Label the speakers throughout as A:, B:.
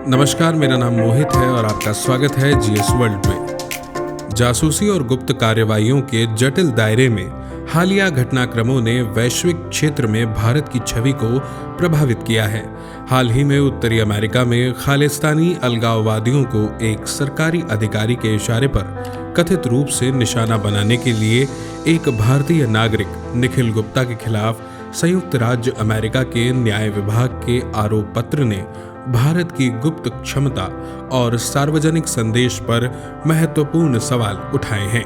A: नमस्कार, मेरा नाम मोहित है और आपका स्वागत है जीएस वर्ल्ड में। जासूसी और गुप्त कार्रवाइयों के जटिल दायरे में हालिया घटनाक्रमों ने वैश्विक क्षेत्र में भारत की छवि को प्रभावित किया है। हाल ही में उत्तरी अमेरिका में खालिस्तानी अलगाववादियों को एक सरकारी अधिकारी के इशारे पर कथित रूप से निशाना बनाने के लिए एक भारतीय नागरिक निखिल गुप्ता के खिलाफ संयुक्त राज्य अमेरिका के न्याय विभाग के आरोप पत्र ने भारत की गुप्त क्षमता और सार्वजनिक संदेश पर महत्वपूर्ण सवाल उठाए हैं।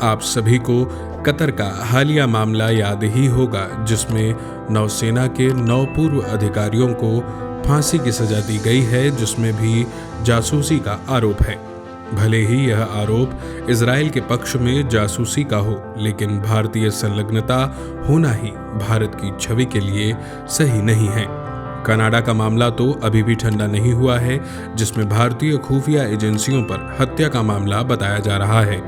A: आप सभी को कतर का हालिया मामला याद ही होगा, जिसमें नौसेना के 9 पूर्व अधिकारियों को फांसी की सजा दी गई है, जिसमें भी जासूसी का आरोप है। भले ही यह आरोप इजराइल के पक्ष में जासूसी का हो, लेकिन भारतीय संलग्नता होना ही भारत की छवि के लिए सही नहीं है। कनाडा का मामला तो अभी भी ठंडा नहीं हुआ है, जिसमें भारतीय खुफिया एजेंसियों पर हत्या का मामला बताया जा रहा है।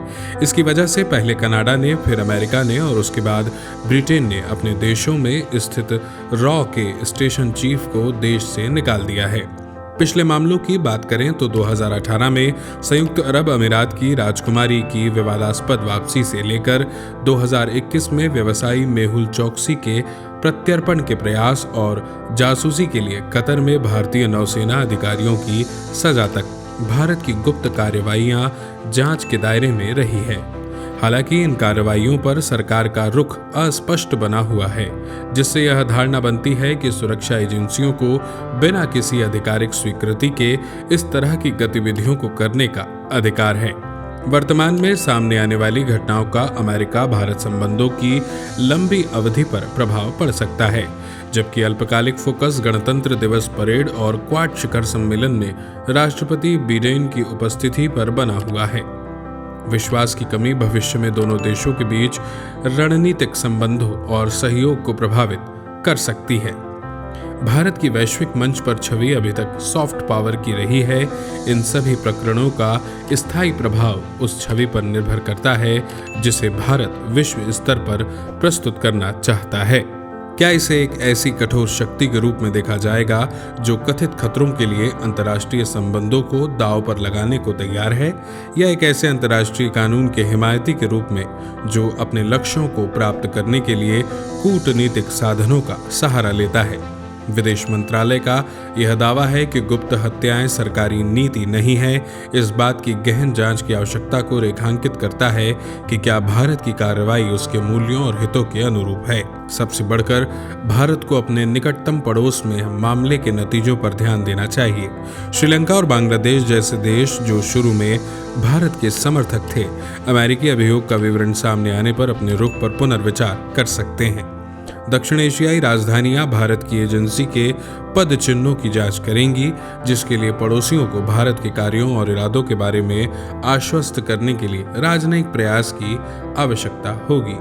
A: इसकी वजह से पहले कनाडा ने, फिर अमेरिका ने और उसके बाद ब्रिटेन ने अपने देशों में स्थित रॉ के स्टेशन चीफ को देश से निकाल दिया है। पिछले मामलों की बात करें तो 2018 में संयुक्त अरब अमीरात की राजकुमारी की विवादास्पद वापसी से लेकर 2021 में व्यवसायी मेहुल चोकसी के प्रत्यर्पण के प्रयास और जासूसी के लिए कतर में भारतीय नौसेना अधिकारियों की सजा तक भारत की गुप्त कार्रवाइयां जांच के दायरे में रही है। हालांकि इन कार्रवाइयों पर सरकार का रुख अस्पष्ट बना हुआ है, जिससे यह धारणा बनती है कि सुरक्षा एजेंसियों को बिना किसी आधिकारिक स्वीकृति के इस तरह की गतिविधियों को करने का अधिकार है। वर्तमान में सामने आने वाली घटनाओं का अमेरिका भारत संबंधों की लंबी अवधि पर प्रभाव पड़ सकता है, जबकि अल्पकालिक फोकस गणतंत्र दिवस परेड और क्वाड शिखर सम्मेलन में राष्ट्रपति बिडेन की उपस्थिति पर बना हुआ है। विश्वास की कमी भविष्य में दोनों देशों के बीच रणनीतिक संबंधों और सहयोग को प्रभावित कर सकती है। भारत की वैश्विक मंच पर छवि अभी तक सॉफ्ट पावर की रही है। इन सभी प्रकरणों का स्थायी प्रभाव उस छवि पर निर्भर करता है जिसे भारत विश्व स्तर पर प्रस्तुत करना चाहता है। क्या इसे एक ऐसी कठोर शक्ति के रूप में देखा जाएगा जो कथित खतरों के लिए अंतर्राष्ट्रीय संबंधों को दांव पर लगाने को तैयार है, या एक ऐसे अंतर्राष्ट्रीय कानून के हिमायती के रूप में जो अपने लक्ष्यों को प्राप्त करने के लिए कूटनीतिक साधनों का सहारा लेता है? विदेश मंत्रालय का यह दावा है कि गुप्त हत्याएं सरकारी नीति नहीं है। इस बात की गहन जांच की आवश्यकता को रेखांकित करता है कि क्या भारत की कार्रवाई उसके मूल्यों और हितों के अनुरूप है। सबसे बढ़कर भारत को अपने निकटतम पड़ोस में मामले के नतीजों पर ध्यान देना चाहिए। श्रीलंका और बांग्लादेश जैसे देश जो शुरू में भारत के समर्थक थे, अमेरिकी अभियोग का विवरण सामने आने पर अपने रुख पर पुनर्विचार कर सकते हैं। दक्षिण एशियाई राजधानियां भारत की एजेंसी के पद चिन्हों की जांच करेंगी, जिसके लिए पड़ोसियों को भारत के कार्यों और इरादों के बारे में आश्वस्त करने के लिए राजनयिक प्रयास की आवश्यकता होगी।